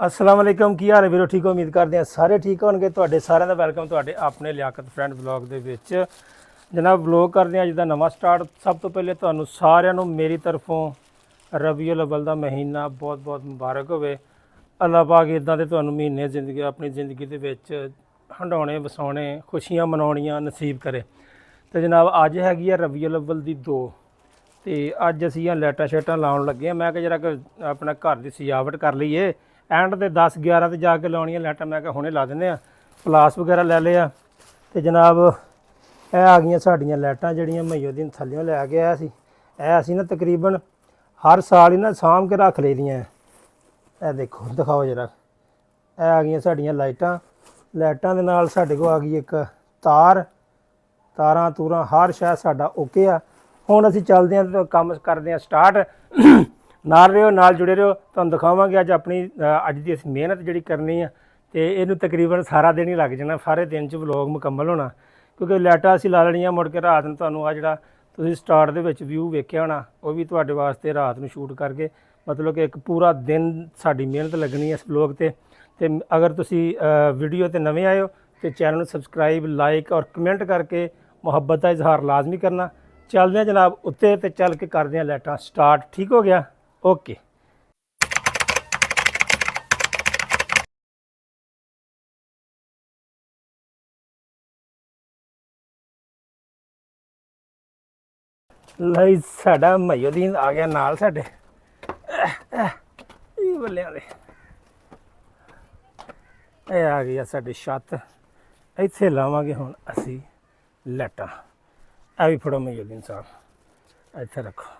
अस्सलाम वालेकुम की हाल है वीरो ठीक हो उम्मीद करते हैं सारे ठीक होंगे। ਤੁਹਾਡੇ ਸਾਰਿਆਂ ਦਾ ਵੈਲਕਮ ਤੁਹਾਡੇ ਆਪਣੇ ਲਿਆਕਤ ਫਰੈਂਡ ਵਲੌਗ ਦੇ ਵਿੱਚ। ਜਨਾਬ ਵਲੌਗ ਕਰਦੇ ਹਾਂ ਅੱਜ ਦਾ ਨਵਾਂ ਸਟਾਰਟ। ਸਭ ਤੋਂ ਪਹਿਲੇ ਤੁਹਾਨੂੰ ਸਾਰਿਆਂ ਨੂੰ ਮੇਰੀ ਤਰਫੋਂ ਰਬੀਉਲ ਅਵਲ ਦਾ ਮਹੀਨਾ ਬਹੁਤ ਬਹੁਤ ਮੁਬਾਰਕ ਹੋਵੇ। ਅੱਲਾਹ ਪਾਕ ਇਦਾਂ ਦੇ ਤੁਹਾਨੂੰ ਮਹੀਨੇ ਜ਼ਿੰਦਗੀ ਆਪਣੀ ਜ਼ਿੰਦਗੀ ਦੇ ਵਿੱਚ ਹੰਡਾਉਣੇ ਵਸਾਉਣੇ ਖੁਸ਼ੀਆਂ ਮਨਾਉਣੀਆਂ ਨਸੀਬ ਕਰੇ। ਤੇ ਜਨਾਬ ਅੱਜ ਹੈਗੀ ਆ ਰਬੀਉਲ ਅਵਲ ਦੀ 2 ਤੇ ਅੱਜ ਅਸੀਂ ਆ ਲਾਈਟਾਂ ਸ਼ਾਟਾਂ ਲਾਉਣ ਲੱਗੇ ਆ। ਮੈਂ ਕਿਹਾ ਜਰਾ ਆਪਣਾ ਘਰ ਦੀ ਸਜਾਵਟ ਕਰ ਲਈਏ। ਐਂਡ ਤੇ 10-11 ਤੇ ਜਾ ਕੇ ਲਾਉਣੀਆਂ ਲਾਈਟਾਂ। ਮੈਂ ਕਿਹਾ ਹੁਣੇ ਲਾ ਦਿੰਦੇ ਆ। ਪਲਾਸ ਵਗੈਰਾ ਲੈ ਲਿਆ ਤੇ ਜਨਾਬ ਇਹ ਆ ਗਈਆਂ ਸਾਡੀਆਂ ਲਾਈਟਾਂ ਜਿਹੜੀਆਂ ਮਈਓ ਦਿਨ ਥੱਲਿਓਂ ਲੈ ਕੇ ਆਇਆ ਸੀ। ਇਹ ਅਸੀਂ ਨਾ ਤਕਰੀਬਨ ਹਰ ਸਾਲ ਹੀ ਨਾ ਸਾਂਭ ਕੇ ਰੱਖ ਲਈਆਂ। ਇਹ ਦੇਖੋ ਦਿਖਾਓ ਜਰਾ। ਇਹ ਆ ਗਈਆਂ ਸਾਡੀਆਂ ਲਾਈਟਾਂ ਦੇ ਨਾਲ ਸਾਡੇ ਕੋਲ ਆ ਗਈ ਇੱਕ ਤਾਰਾਂ ਤੂਰਾਂ ਹਰ ਸ਼ਾਇਦ ਸਾਡਾ ਓਕੇ ਆ। ਹੁਣ ਅਸੀਂ ਚੱਲਦੇ ਹਾਂ ਤੇ ਕੰਮ ਕਰਦੇ ਹਾਂ ਸਟਾਰਟ। ਨਾਲ ਰਹੋ ਨਾਲ ਜੁੜੇ ਰਹੋ। ਤੁਹਾਨੂੰ ਦਿਖਾਵਾਂਗੇ ਅੱਜ ਆਪਣੀ ਅੱਜ ਦੀ ਅਸੀਂ ਮਿਹਨਤ ਜਿਹੜੀ ਕਰਨੀ ਆ ਤੇ ਇਹਨੂੰ ਤਕਰੀਬਨ ਸਾਰਾ ਦਿਨ ਹੀ ਲੱਗ ਜਾਣਾ। ਸਾਰੇ ਦਿਨ 'ਚ ਵਲੌਗ ਮੁਕੰਮਲ ਹੋਣਾ ਕਿਉਂਕਿ ਲਾਈਟਾਂ ਅਸੀਂ ਲਾ ਲੈਣੀਆਂ ਮੁੜ ਕੇ ਰਾਤ ਨੂੰ ਤੁਹਾਨੂੰ ਆ ਜਿਹੜਾ ਤੁਸੀਂ ਸਟਾਰਟ ਦੇ ਵਿੱਚ ਵਿਊ ਵੇਖਿਆ ਹੋਣਾ ਉਹ ਵੀ ਤੁਹਾਡੇ ਵਾਸਤੇ ਰਾਤ ਨੂੰ ਸ਼ੂਟ ਕਰਕੇ ਮਤਲਬ ਕਿ ਇੱਕ ਪੂਰਾ ਦਿਨ ਸਾਡੀ ਮਿਹਨਤ ਲੱਗਣੀ ਹੈ ਇਸ ਵਲੌਗ ਤੇ ਅਗਰ ਤੁਸੀਂ ਵੀਡੀਓ ਤੇ ਨਵੇਂ ਆਏ ਹੋ ਤੇ ਚੈਨਲ ਨੂੰ ਸਬਸਕ੍ਰਾਈਬ ਲਾਈਕ ਔਰ ਕਮੈਂਟ ਕਰਕੇ ਮੁਹੱਬਤ ਦਾ ਇਜ਼ਹਾਰ ਲਾਜ਼ਮੀ ਕਰਨਾ। ਚੱਲਦੇ ਹਾਂ ਜਨਾਬ ਉੱਤੇ ਤੇ ਚੱਲ ਕੇ ਕਰਦੇ ਹਾਂ ਲਾਈਟਾਂ ਸਟਾਰਟ। ਠੀਕ ਹੋ ਗਿਆ ਓਕੇ। ਲਈ ਸਾਡਾ ਮਈਉਦੀਨ ਆ ਗਿਆ ਨਾਲ ਸਾਡੇ ਇਹ ਬੱਲਿਆਂ ਦੇ। ਇਹ ਆ ਗਈ ਆ ਸਾਡੀ ਛੱਤ। ਇੱਥੇ ਲਾਵਾਂਗੇ ਹੁਣ ਅਸੀਂ ਲਾਈਟਾਂ। ਇਹ ਵੀ ਫੜੋ ਮਈਉਦੀਨ ਸਾਹਿਬ ਇੱਥੇ ਰੱਖੋ।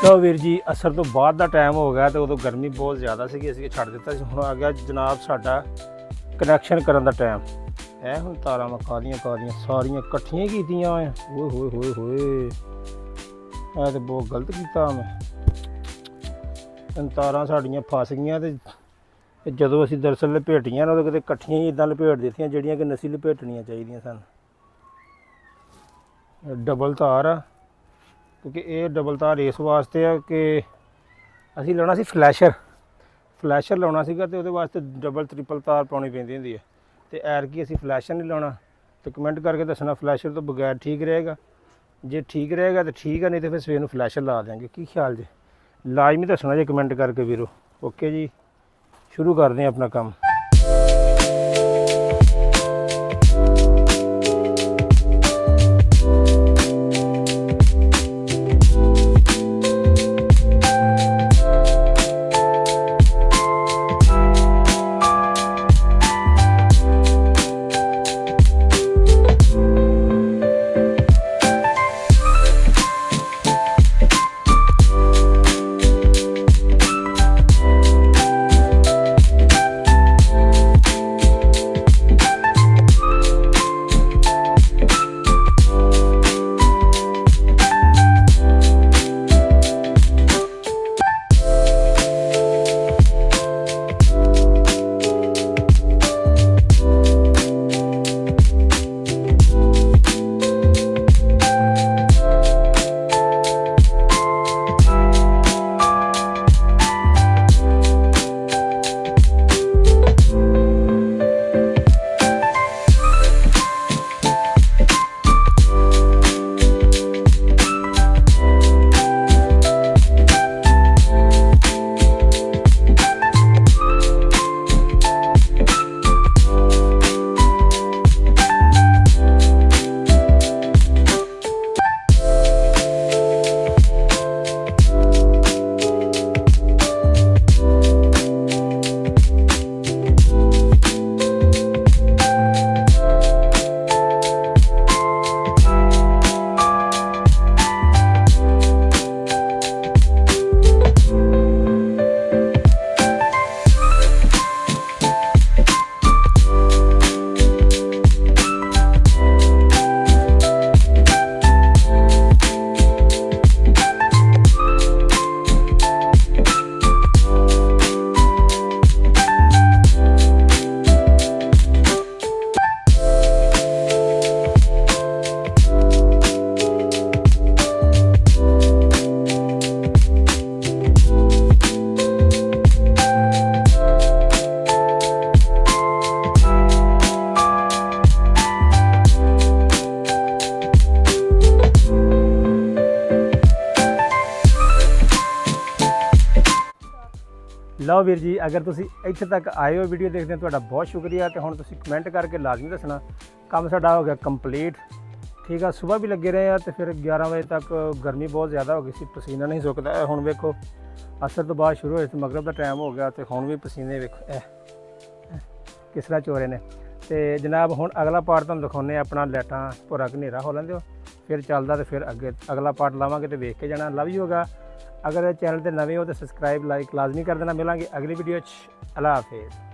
ਲਓ ਵੀਰ ਜੀ, ਅਸਰ ਤੋਂ ਬਾਅਦ ਦਾ ਟਾਈਮ ਹੋ ਗਿਆ ਤੇ ਉਦੋਂ ਗਰਮੀ ਬਹੁਤ ਜ਼ਿਆਦਾ ਸੀਗੀ, ਅਸੀਂ ਛੱਡ ਦਿੱਤਾ ਸੀ। ਹੁਣ ਆ ਗਿਆ ਜਨਾਬ ਸਾਡਾ ਕਨੈਕਸ਼ਨ ਕਰਨ ਦਾ ਟਾਈਮ। ਇਹ ਹੁਣ ਤਾਰਾਂ ਮੈਂ ਕਾਹਦੀਆਂ ਸਾਰੀਆਂ ਇਕੱਠੀਆਂ ਕੀਤੀਆਂ। ਓਏ ਹੋਏ ਹੋਏ ਹੋਏ, ਇਹ ਤਾਂ ਬਹੁਤ ਗਲਤ ਕੀਤਾ ਮੈਂ। ਤਾਰਾਂ ਸਾਡੀਆਂ ਫਸ ਗਈਆਂ ਤੇ ਜਦੋਂ ਅਸੀਂ ਦਰਅਸਲ ਲਪੇਟੀਆਂ ਨਾ ਉਦੋਂ ਕਿਤੇ ਇਕੱਠੀਆਂ ਹੀ ਇੱਦਾਂ ਲਪੇਟ ਦਿੱਤੀਆਂ ਜਿਹੜੀਆਂ ਕਿ ਨਸੀ ਲਪੇਟਣੀਆਂ ਚਾਹੀਦੀਆਂ ਸਨ। ਡਬਲ ਤਾਰ ਆ, ਕਿਉਂਕਿ ਇਹ ਡਬਲ ਤਾਰ ਇਸ ਵਾਸਤੇ ਆ ਕਿ ਅਸੀਂ ਲਾਉਣਾ ਸੀ ਫਲੈਸ਼ਰ ਲਾਉਣਾ ਸੀਗਾ ਤੇ ਉਹਦੇ ਵਾਸਤੇ ਡਬਲ ਟ੍ਰਿਪਲ ਤਾਰ ਪਾਉਣੀ ਪੈਂਦੀ ਹੁੰਦੀ ਹੈ। ਤੇ ਐਰਕੀ ਅਸੀਂ ਫਲੈਸ਼ਰ ਨਹੀਂ ਲਾਉਣਾ। ਤੇ ਕਮੈਂਟ ਕਰਕੇ ਦੱਸਣਾ ਫਲੈਸ਼ਰ ਤੋਂ ਬਗੈਰ ਠੀਕ ਰਹੇਗਾ। ਜੇ ਠੀਕ ਰਹੇਗਾ ਤਾਂ ਠੀਕ ਆ, ਨਹੀਂ ਤਾਂ ਫਿਰ ਸਵੇਰ ਨੂੰ ਫਲੈਸ਼ਰ ਲਾ ਦਿਆਂਗੇ। ਕੀ ਖਿਆਲ ਜੇ? ਲਾਜ਼ਮੀ ਦੱਸਣਾ ਜੇ ਕਮੈਂਟ ਕਰਕੇ ਵੀਰੋ। ਓਕੇ ਜੀ, ਸ਼ੁਰੂ ਕਰਦੇ ਹਾਂ ਆਪਣਾ ਕੰਮ। ਲਓ ਵੀਰ ਜੀ, ਅਗਰ ਤੁਸੀਂ ਇੱਥੇ ਤੱਕ ਆਏ ਹੋ ਵੀਡੀਓ ਦੇਖਦੇ ਹੋ ਤੁਹਾਡਾ ਬਹੁਤ ਸ਼ੁਕਰੀਆ। ਤੇ ਹੁਣ ਤੁਸੀਂ ਕਮੈਂਟ ਕਰਕੇ ਲਾਜ਼ਮੀ ਦੱਸਣਾ ਕੰਮ ਸਾਡਾ ਹੋ ਗਿਆ ਕੰਪਲੀਟ। ਠੀਕ ਆ, ਸਵੇਰ ਵੀ ਲੱਗੇ ਰਹੇ ਆ ਤੇ ਫਿਰ 11 ਵਜੇ ਤੱਕ ਗਰਮੀ ਬਹੁਤ ਜ਼ਿਆਦਾ ਹੋ ਗਈ ਸੀ, ਪਸੀਨਾ ਨਹੀਂ ਸੁੱਕਦਾ। ਹੁਣ ਵੇਖੋ ਅਸਰ ਤੋਂ ਬਾਅਦ ਸ਼ੁਰੂ ਹੋਏ ਤੇ ਮਗਰਬ ਦਾ ਟਾਈਮ ਹੋ ਗਿਆ ਤੇ ਹੁਣ ਵੀ ਪਸੀਨੇ ਵੇਖੋ ਕਿਸ ਤਰ੍ਹਾਂ ਚੋਰੇ ਨੇ। ਤੇ ਜਨਾਬ ਹੁਣ ਅਗਲਾ ਪਾਰਟ ਤੁਹਾਨੂੰ ਦਿਖਾਉਂਦੇ ਆਪਣਾ। ਲਾਈਟਾਂ ਭੋਰਾ ਹਨੇਰਾ ਹੋ ਲੈਂਦੇ ਹੋ ਫਿਰ ਚੱਲਦਾ ਤੇ ਫਿਰ ਅੱਗੇ ਅਗਲਾ ਪਾਰਟ ਲਾਵਾਂਗੇ ਤੇ ਵੇਖ ਕੇ ਜਾਣਾ। ਲਵ ਯੂ ਹੋਗਾ। ਅਗਰ ਚੈਨਲ ਤੇ ਨਵੇਂ ਹੋ ਤਾਂ ਸਬਸਕ੍ਰਾਈਬ ਲਾਈਕ ਲਾਜ਼ਮੀ ਕਰ ਦੇਣਾ। ਮਿਲਾਂਗੇ ਅਗਲੀ ਵੀਡੀਓ 'ਚ। ਅੱਲਾ ਹਾਫਿਜ਼।